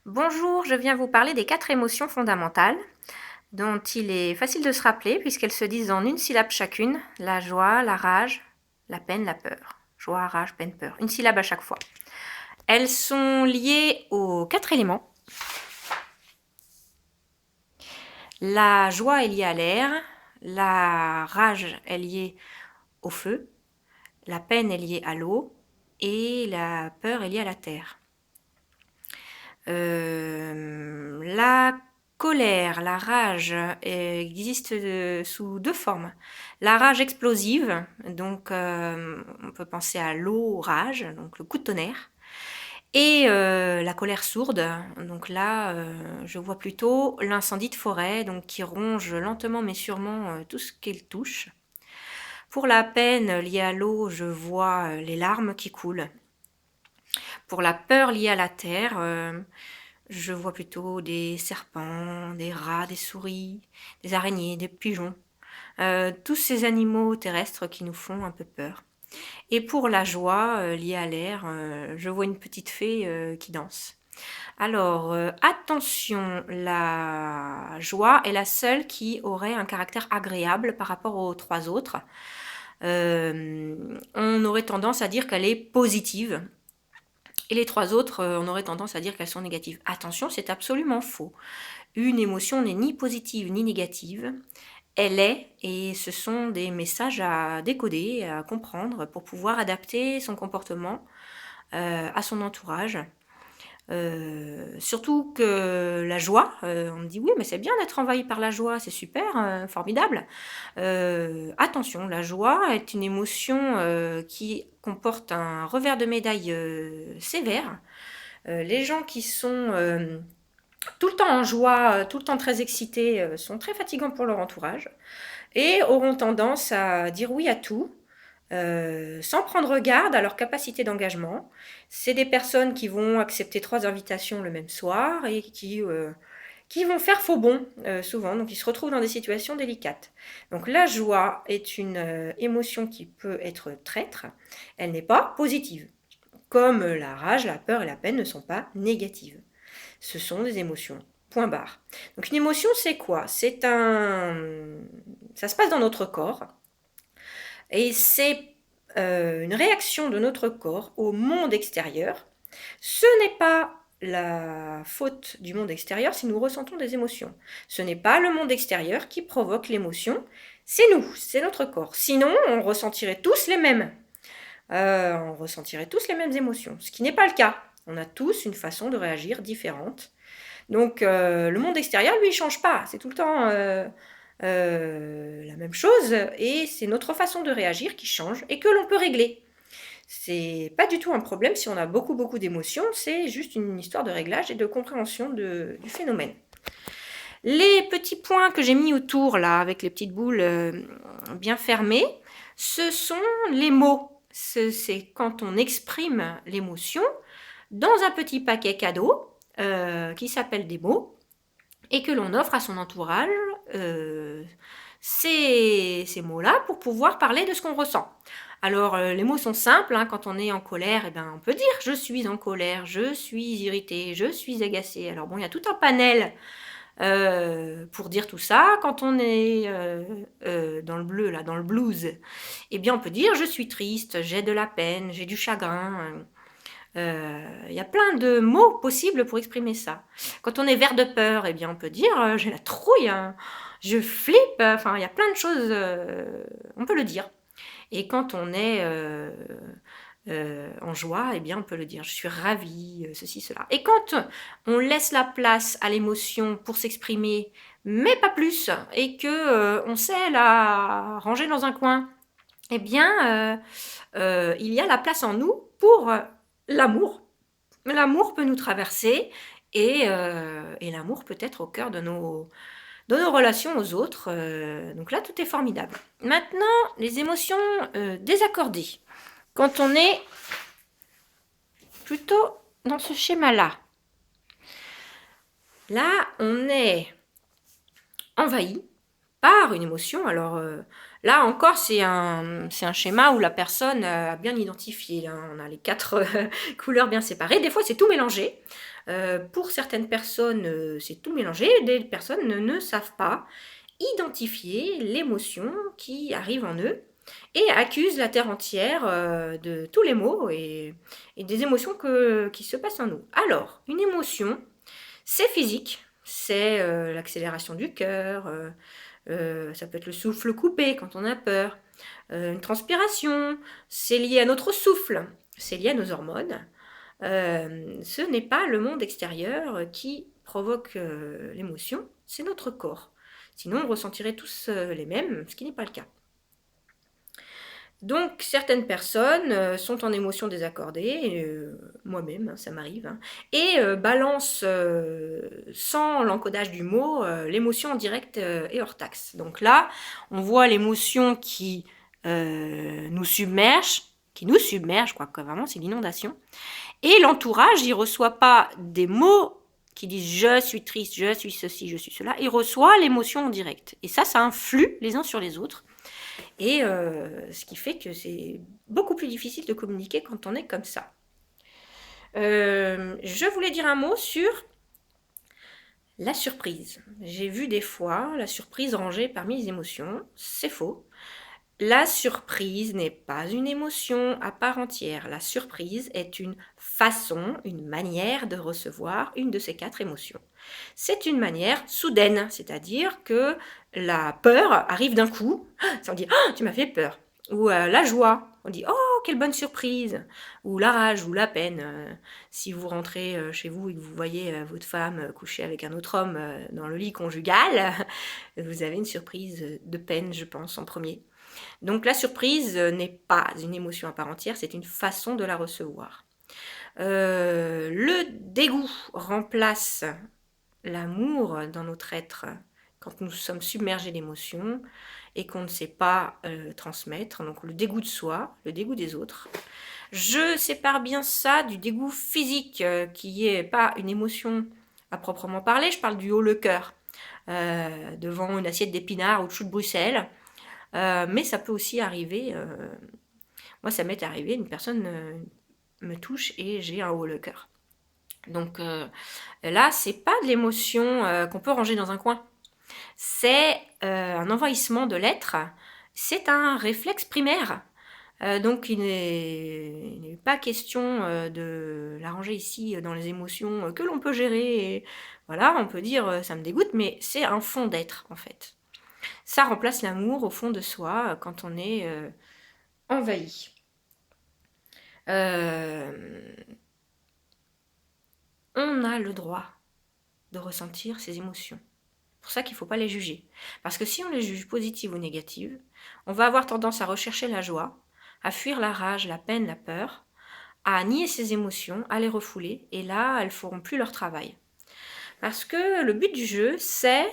Bonjour, je viens vous parler des 4 émotions fondamentales dont il est facile de se rappeler puisqu'elles se disent en une syllabe chacune, la joie, la rage, la peine, la peur. Joie, rage, peine, peur. Une syllabe à chaque fois. Elles sont liées aux 4 éléments. La joie est liée à l'air, la rage est liée au feu, la peine est liée à l'eau et la peur est liée à la terre. La colère, la rage existe sous 2 formes. La rage explosive, donc on peut penser à l'orage, donc le coup de tonnerre, et la colère sourde, donc là je vois plutôt l'incendie de forêt, donc qui ronge lentement mais sûrement tout ce qu'il touche. Pour la peine liée à l'eau, je vois les larmes qui coulent. Pour la peur liée à la terre, je vois plutôt des serpents, des rats, des souris, des araignées, des pigeons. Tous ces animaux terrestres qui nous font un peu peur. Et pour la joie liée à l'air, je vois une petite fée qui danse. Alors, attention, la joie est la seule qui aurait un caractère agréable par rapport aux 3 autres. On aurait tendance à dire qu'elle est positive. Et les 3 autres, on aurait tendance à dire qu'elles sont négatives. Attention, c'est absolument faux. Une émotion n'est ni positive ni négative. Elle est, et ce sont des messages à décoder, à comprendre pour pouvoir adapter son comportement à son entourage. Surtout que la joie, on me dit oui, mais c'est bien d'être envahi par la joie, c'est super, formidable. Attention, la joie est une émotion qui comporte un revers de médaille sévère. Les gens qui sont tout le temps en joie, tout le temps très excités, sont très fatigants pour leur entourage et auront tendance à dire oui à tout, sans prendre garde à leur capacité d'engagement. C'est des personnes qui vont accepter 3 invitations le même soir et qui vont faire faux bond souvent, donc ils se retrouvent dans des situations délicates. Donc la joie est une émotion qui peut être traître, elle n'est pas positive. Comme la rage, la peur et la peine ne sont pas négatives. Ce sont des émotions. Point barre. Donc une émotion, c'est quoi? Ça se passe dans notre corps et c'est une réaction de notre corps au monde extérieur. Ce n'est pas la faute du monde extérieur si nous ressentons des émotions. Ce n'est pas le monde extérieur qui provoque l'émotion, c'est nous, c'est notre corps. Sinon, on ressentirait tous les mêmes. On ressentirait tous les mêmes émotions, ce qui n'est pas le cas. On a tous une façon de réagir différente. Donc le monde extérieur, lui, il change pas. C'est tout le temps la même chose et c'est notre façon de réagir qui change et que l'on peut régler. C'est pas du tout un problème si on a beaucoup d'émotions, c'est juste une histoire de réglage et de compréhension du phénomène. Les petits points que j'ai mis autour là, avec les petites boules bien fermées, ce sont les mots. C'est quand on exprime l'émotion dans un petit paquet cadeau qui s'appelle des mots et que l'on offre à son entourage ces mots-là pour pouvoir parler de ce qu'on ressent. Alors les mots sont simples, hein, quand on est en colère, eh ben, on peut dire je suis en colère, je suis irrité, je suis agacé. Alors bon, il y a tout un panel pour dire tout ça. Quand on est dans le bleu, là, dans le blues, eh bien on peut dire je suis triste, j'ai de la peine, j'ai du chagrin. Y a plein de mots possibles pour exprimer ça. Quand on est vert de peur, eh bien on peut dire j'ai la trouille, hein, je flippe, enfin il y a plein de choses, on peut le dire. Et quand on est en joie, eh bien on peut le dire je suis ravie, ceci, cela. Et quand on laisse la place à l'émotion pour s'exprimer, mais pas plus, et que on sait la ranger dans un coin, eh bien il y a la place en nous pour l'amour. L'amour peut nous traverser et l'amour peut être au cœur de nos relations aux autres. Donc là, tout est formidable. Maintenant, les émotions désaccordées. Quand on est plutôt dans ce schéma-là, là, on est envahi par une émotion. Alors là encore, c'est un schéma où la personne a bien identifié. Là, on a les 4 couleurs bien séparées. Des fois, c'est tout mélangé. Pour certaines personnes, c'est tout mélangé, des personnes ne savent pas identifier l'émotion qui arrive en eux et accusent la terre entière de tous les maux et des émotions qui se passent en nous. Alors, une émotion, c'est physique, c'est l'accélération du cœur, ça peut être le souffle coupé quand on a peur, une transpiration, c'est lié à notre souffle, c'est lié à nos hormones. Ce n'est pas le monde extérieur qui provoque l'émotion, c'est notre corps. Sinon, on ressentirait tous les mêmes, ce qui n'est pas le cas. Donc, certaines personnes sont en émotion désaccordée, moi-même, ça m'arrive, hein, et balancent sans l'encodage du mot l'émotion en direct et hors taxe. Donc là, on voit l'émotion qui nous submerge, quoi, que vraiment c'est l'inondation. Et l'entourage, il reçoit pas des mots qui disent je suis triste, je suis ceci, je suis cela. Il reçoit l'émotion en direct. Et ça influe les uns sur les autres. Et ce qui fait que c'est beaucoup plus difficile de communiquer quand on est comme ça. Je voulais dire un mot sur la surprise. J'ai vu des fois la surprise rangée parmi les émotions. C'est faux. La surprise n'est pas une émotion à part entière. La surprise est une façon, une manière de recevoir une de ces 4 émotions. C'est une manière soudaine, c'est-à-dire que la peur arrive d'un coup. On dit « Oh, tu m'as fait peur !» Ou la joie, on dit « Oh, quelle bonne surprise !» Ou la rage ou la peine. Si vous rentrez chez vous et que vous voyez votre femme coucher avec un autre homme dans le lit conjugal, vous avez une surprise de peine, je pense, en premier. Donc la surprise n'est pas une émotion à part entière, c'est une façon de la recevoir. Le dégoût remplace l'amour dans notre être quand nous sommes submergés d'émotions et qu'on ne sait pas transmettre. Donc le dégoût de soi, le dégoût des autres. Je sépare bien ça du dégoût physique qui n'est pas une émotion à proprement parler. Je parle du haut le cœur devant une assiette d'épinards ou de choux de Bruxelles. Mais ça peut aussi arriver, moi ça m'est arrivé, une personne me touche et j'ai un haut le cœur. Donc là, c'est pas de l'émotion qu'on peut ranger dans un coin. C'est un envahissement de l'être, c'est un réflexe primaire. Donc il n'est pas question de la ranger ici dans les émotions que l'on peut gérer. Et, voilà, on peut dire ça me dégoûte, mais c'est un fond d'être en fait. Ça remplace l'amour au fond de soi quand on est envahi. On a le droit de ressentir ses émotions. C'est pour ça qu'il ne faut pas les juger. Parce que si on les juge positives ou négatives, on va avoir tendance à rechercher la joie, à fuir la rage, la peine, la peur, à nier ses émotions, à les refouler, et là, elles ne feront plus leur travail. Parce que le but du jeu, c'est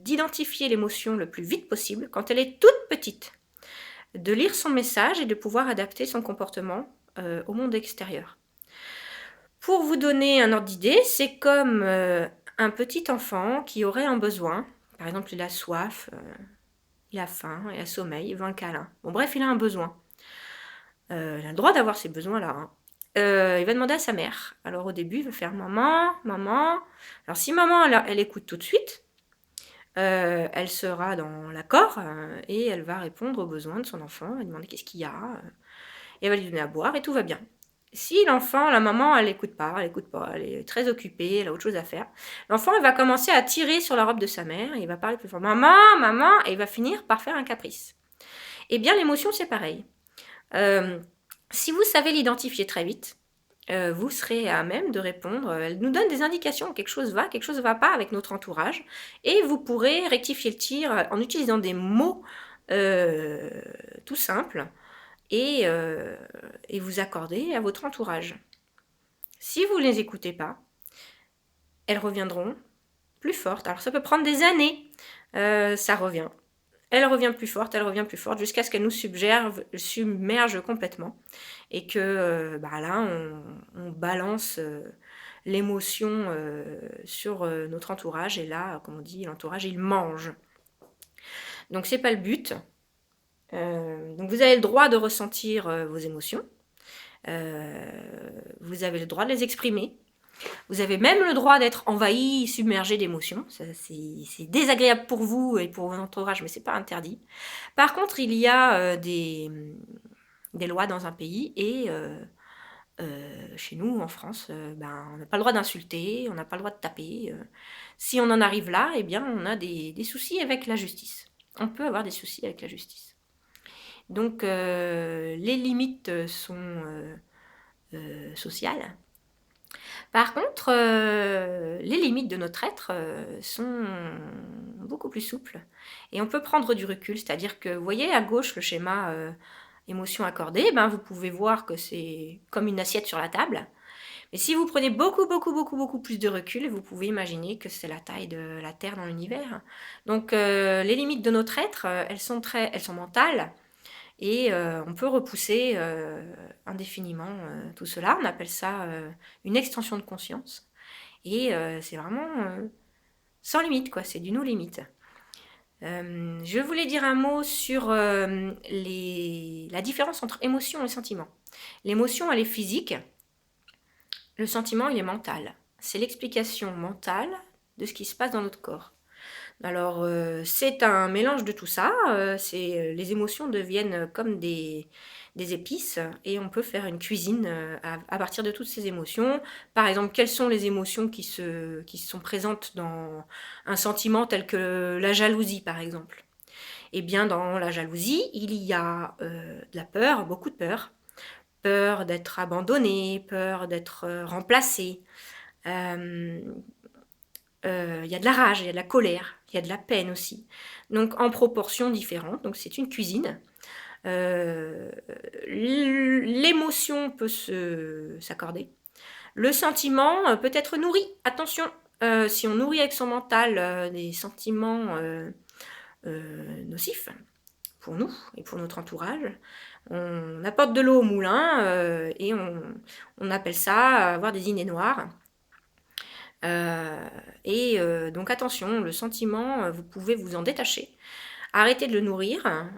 d'identifier l'émotion le plus vite possible, quand elle est toute petite, de lire son message et de pouvoir adapter son comportement au monde extérieur. Pour vous donner un ordre d'idée, c'est comme un petit enfant qui aurait un besoin. Par exemple, il a soif, il a faim, il a sommeil, il veut un câlin. Bon, bref, il a un besoin. Il a le droit d'avoir ces besoins-là, hein. Il va demander à sa mère. Alors au début, il va faire maman, maman. Alors si maman, elle écoute tout de suite, elle sera dans l'accord et elle va répondre aux besoins de son enfant. Elle va demander qu'est-ce qu'il y a. Et elle va lui donner à boire et tout va bien. Si l'enfant, la maman, elle n'écoute pas, elle est très occupée, elle a autre chose à faire. L'enfant, il va commencer à tirer sur la robe de sa mère, et il va parler plus fort, maman, maman, et il va finir par faire un caprice. Eh bien, l'émotion, c'est pareil. Si vous savez l'identifier très vite, vous serez à même de répondre. Elle nous donne des indications, quelque chose va pas avec notre entourage, et vous pourrez rectifier le tir en utilisant des mots tout simples et vous accorder à votre entourage. Si vous ne les écoutez pas, elles reviendront plus fortes. Alors ça peut prendre des années, ça revient. Elle revient plus forte, jusqu'à ce qu'elle nous submerge complètement. Et que là, on balance l'émotion sur notre entourage. Et là, comme on dit, l'entourage, il mange. Donc, c'est pas le but. Donc, vous avez le droit de ressentir vos émotions. Vous avez le droit de les exprimer. Vous avez même le droit d'être envahi, submergé d'émotions. C'est désagréable pour vous et pour votre entourage, mais c'est pas interdit. Par contre, il y a des lois dans un pays et chez nous, en France, ben, on n'a pas le droit d'insulter, on n'a pas le droit de taper. Si on en arrive là, eh bien, on a des soucis avec la justice. On peut avoir des soucis avec la justice. Donc, les limites sont sociales. Par contre, les limites de notre être sont beaucoup plus souples. Et on peut prendre du recul, c'est-à-dire que, vous voyez à gauche le schéma émotion accordée, ben, vous pouvez voir que c'est comme une assiette sur la table. Mais si vous prenez beaucoup plus de recul, vous pouvez imaginer que c'est la taille de la Terre dans l'univers. Donc les limites de notre être, elles sont mentales. Et on peut repousser indéfiniment tout cela. On appelle ça une extension de conscience. Et c'est vraiment sans limite, quoi. C'est du no limite. Je voulais dire un mot sur la différence entre émotion et sentiment. L'émotion, elle est physique. Le sentiment, il est mental. C'est l'explication mentale de ce qui se passe dans notre corps. Alors, c'est un mélange de tout ça. Les émotions deviennent comme des épices et on peut faire une cuisine à partir de toutes ces émotions. Par exemple, quelles sont les émotions qui sont présentes dans un sentiment tel que la jalousie, par exemple? Eh bien, dans la jalousie, il y a de la peur, beaucoup de peur. Peur d'être abandonné, peur d'être remplacé. Il y a de la rage, il y a de la colère, il y a de la peine aussi. Donc en proportions différentes, donc c'est une cuisine. L'émotion peut s'accorder. Le sentiment peut être nourri. Attention, si on nourrit avec son mental des sentiments nocifs pour nous et pour notre entourage, on apporte de l'eau au moulin et on appelle ça avoir des idées noires. Donc attention, le sentiment, vous pouvez vous en détacher. Arrêtez de le nourrir.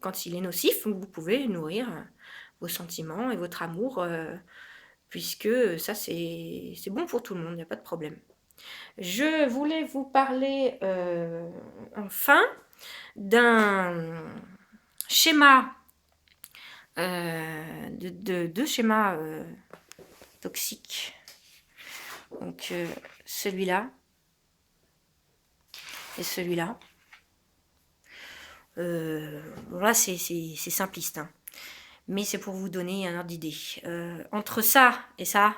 Quand il est nocif, vous pouvez nourrir vos sentiments et votre amour, puisque ça c'est bon pour tout le monde, il n'y a pas de problème. Je voulais vous parler enfin d'un schéma, de deux schémas toxiques. Donc celui-là et celui-là. Là c'est simpliste, hein. Mais c'est pour vous donner un ordre d'idée. Entre ça et ça,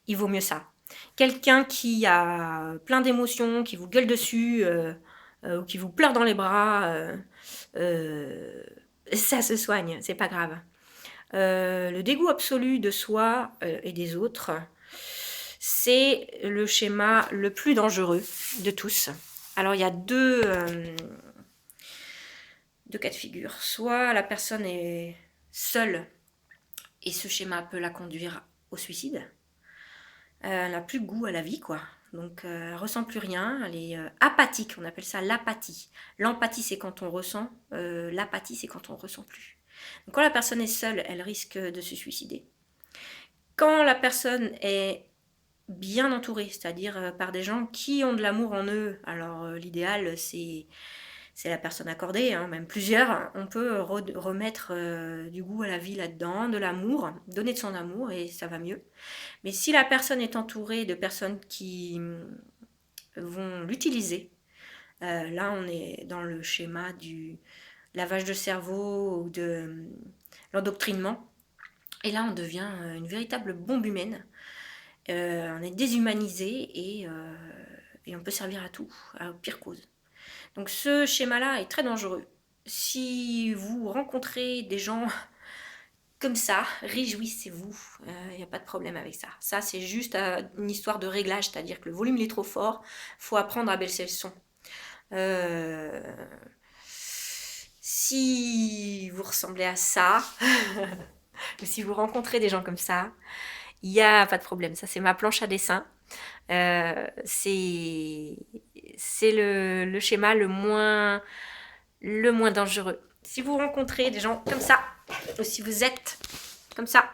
il vaut mieux ça. Quelqu'un qui a plein d'émotions, qui vous gueule dessus, ou qui vous pleure dans les bras, ça se soigne, c'est pas grave. Le dégoût absolu de soi et des autres, c'est le schéma le plus dangereux de tous. Alors il y a deux cas de figure. Soit la personne est seule et ce schéma peut la conduire au suicide. Elle n'a plus goût à la vie, quoi. Donc elle ressent plus rien, elle est apathique, on appelle ça l'apathie. L'empathie c'est quand on ressent, l'apathie c'est quand on ressent plus. Donc quand la personne est seule, elle risque de se suicider. Quand la personne est bien entourée, c'est-à-dire par des gens qui ont de l'amour en eux, alors l'idéal c'est la personne accordée, hein, même plusieurs, on peut remettre du goût à la vie là-dedans, de l'amour, donner de son amour et ça va mieux. Mais si la personne est entourée de personnes qui vont l'utiliser, là on est dans le schéma du lavage de cerveau ou de l'endoctrinement, et là on devient une véritable bombe humaine. On est déshumanisé et on peut servir à tout, à pire cause. Donc ce schéma-là est très dangereux. Si vous rencontrez des gens comme ça, réjouissez-vous, il n'y a pas de problème avec ça. Ça, c'est juste une histoire de réglage, c'est-à-dire que le volume il est trop fort, il faut apprendre à baisser le son. Si vous ressemblez à ça, ou si vous rencontrez des gens comme ça, il n'y a pas de problème. Ça, c'est ma planche à dessin. C'est le schéma le moins dangereux. Si vous rencontrez des gens comme ça, ou si vous êtes comme ça,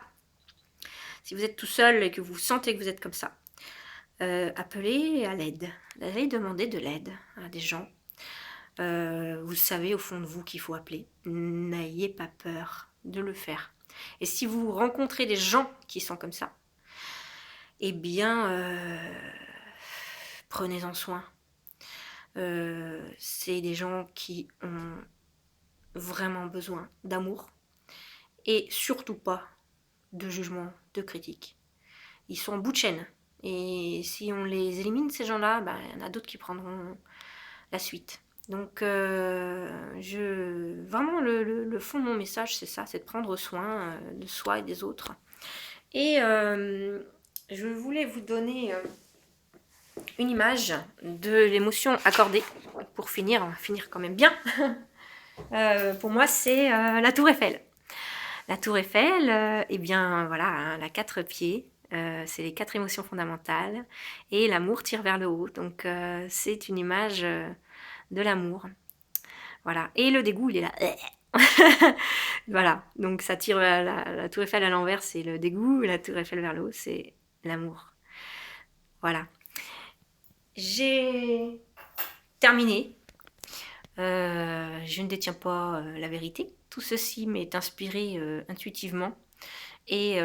Si vous êtes tout seul et que vous sentez que vous êtes comme ça, appelez à l'aide. Allez demander de l'aide à des gens. Vous savez au fond de vous qu'il faut appeler. N'ayez pas peur de le faire. Et si vous rencontrez des gens qui sont comme ça, eh bien, prenez-en soin. C'est des gens qui ont vraiment besoin d'amour et surtout pas de jugement, de critique. Ils sont en bout de chaîne. Et si on les élimine, ces gens-là, bah, il y en a d'autres qui prendront la suite. Donc, vraiment, le fond de mon message, c'est ça, c'est de prendre soin de soi et des autres. Et je voulais vous donner une image de l'émotion accordée. Pour finir, on va finir quand même bien. Pour moi, c'est la Tour Eiffel. La Tour Eiffel, eh bien, voilà, hein, elle a 4 pieds. C'est les 4 émotions fondamentales. Et l'amour tire vers le haut. Donc, c'est une image de l'amour. Voilà. Et le dégoût, il est là. Voilà. Donc, ça tire la Tour Eiffel à l'envers, c'est le dégoût. Et la Tour Eiffel vers le haut, c'est l'amour. Voilà. J'ai terminé. Je ne détiens pas la vérité. Tout ceci m'est inspiré intuitivement et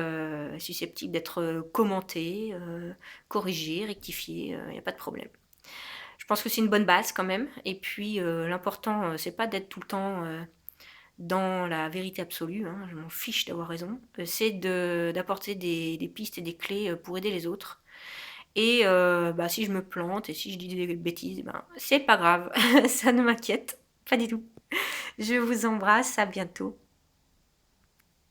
susceptible d'être commenté, corrigé, rectifié, il n'y a pas de problème. Je pense que c'est une bonne base quand même. Et puis l'important, c'est pas d'être tout le temps dans la vérité absolue, hein, je m'en fiche d'avoir raison. C'est d'apporter des pistes et des clés pour aider les autres. Et bah, si je me plante et si je dis des bêtises, ben, c'est pas grave, ça ne m'inquiète pas du tout. Je vous embrasse, à bientôt.